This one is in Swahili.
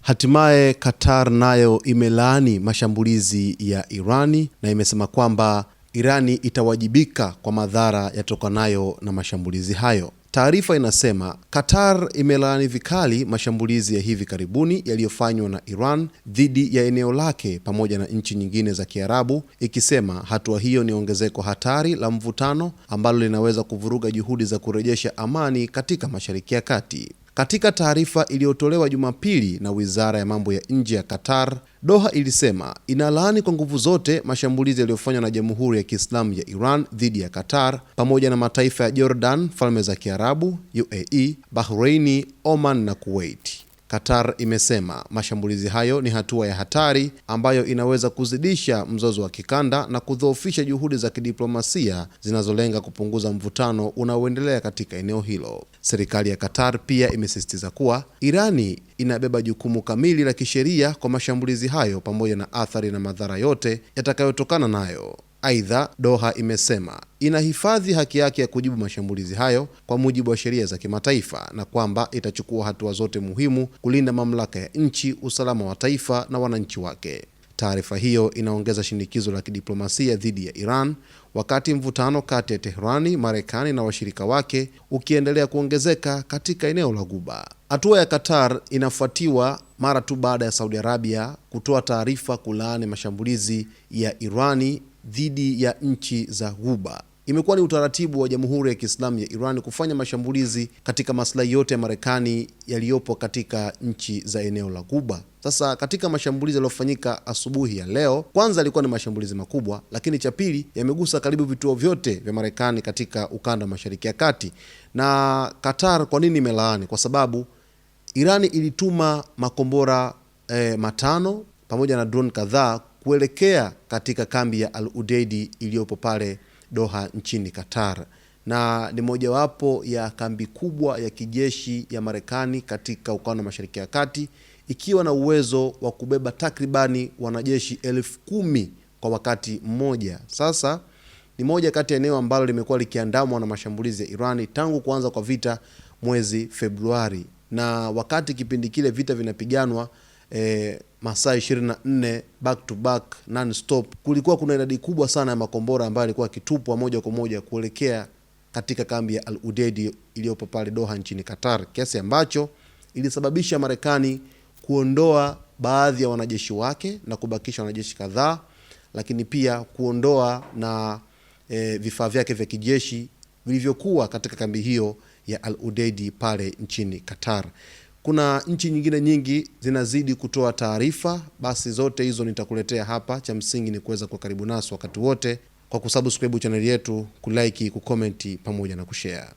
Hatimaye Qatar nayo imelaani mashambulizi ya Irani na imesema kwamba Irani itawajibika kwa madhara yatokanayo na mashambulizi hayo. Taarifa inasema Qatar imelaani vikali mashambulizi ya hivi karibuni yaliyofanywa na Iran dhidi ya eneo lake pamoja na nchi nyingine za Kiarabu, ikisema hatua hiyo ni ongezeko hatari la mvutano ambalo linaweza kuvuruga juhudi za kurejesha amani katika Mashariki ya Kati. Katika taarifa iliyotolewa Jumapili na Wizara ya Mambo ya Nje ya Qatar, Doha ilisema inalaani kwa nguvu zote mashambulizi yaliyofanywa na Jamhuri ya Kiislamu ya Iran dhidi ya Qatar pamoja na mataifa ya Jordan, Falme za Kiarabu, UAE, Bahrain, Oman na Kuwait. Qatar imesema mashambulizi hayo ni hatua ya hatari ambayo inaweza kuzidisha mzozo wa kikanda na kudhoofisha juhudi za kidiplomasia zinazolenga kupunguza mvutano unaoendelea katika eneo hilo. Serikali ya Qatar pia imesisitiza kuwa Irani inabeba jukumu kamili la kisheria kwa mashambulizi hayo pamoja na athari na madhara yote yatakayotokana nayo. Aidha, Doha imesema inahifadhi haki yake ya kujibu mashambulizi hayo kwa mujibu wa sheria za kimataifa na kwamba itachukua hatua zote muhimu kulinda mamlaka ya nchi, usalama wa taifa na wananchi wake. Taarifa hiyo inaongeza shinikizo la kidiplomasia dhidi ya Iran wakati mvutano kati ya Teherani, Marekani na washirika wake ukiendelea kuongezeka katika eneo la Ghuba. Hatua ya Qatar inafuatiwa mara tu baada ya Saudi Arabia kutoa taarifa kulaani mashambulizi ya Irani dhidi ya nchi za Ghuba. Imekuwa ni utaratibu wa Jamhuri ya Kiislamu ya Iran kufanya mashambulizi katika maslahi yote ya Marekani yaliyopo katika nchi za eneo la Ghuba. Sasa katika mashambulizi yaliyofanyika asubuhi ya leo, kwanza ilikuwa ni mashambulizi makubwa, lakini cha pili yamegusa karibu vituo vyote vya Marekani katika ukanda wa Mashariki ya Kati. Na Qatar kwa nini imelaani? Kwa sababu Irani ilituma makombora 5 pamoja na drone kadhaa kuelekea katika kambi ya Al Udeid iliyopo pale Doha nchini Qatar, na ni mojawapo ya kambi kubwa ya kijeshi ya Marekani katika ukanda wa Mashariki ya Kati, ikiwa na uwezo wa kubeba takribani wanajeshi 10,000 kwa wakati mmoja. Sasa ni moja kati ya eneo ambalo limekuwa likiandamwa na mashambulizi ya Irani tangu kuanza kwa vita mwezi Februari, na wakati kipindi kile vita vinapiganwa masaa 24 back to back non stop, kulikuwa kuna idadi kubwa sana ya makombora ambayo yalikuwa yakitupwa moja kwa moja kuelekea katika kambi ya Al Udeid iliyopo pale Doha nchini Qatar, kiasi ambacho ilisababisha Marekani kuondoa baadhi ya wanajeshi wake na kubakisha wanajeshi kadhaa, lakini pia kuondoa na vifaa vyake vya kijeshi vilivyokuwa katika kambi hiyo ya Al Udeid pale nchini Qatar. Kuna nchi nyingine nyingi zinazidi kutoa taarifa, basi zote hizo nitakuletea hapa. Cha msingi ni kuweza kuwa karibu nasi wakati wote kwa kusubscribe channel yetu, kulike, kucomment pamoja na kushare.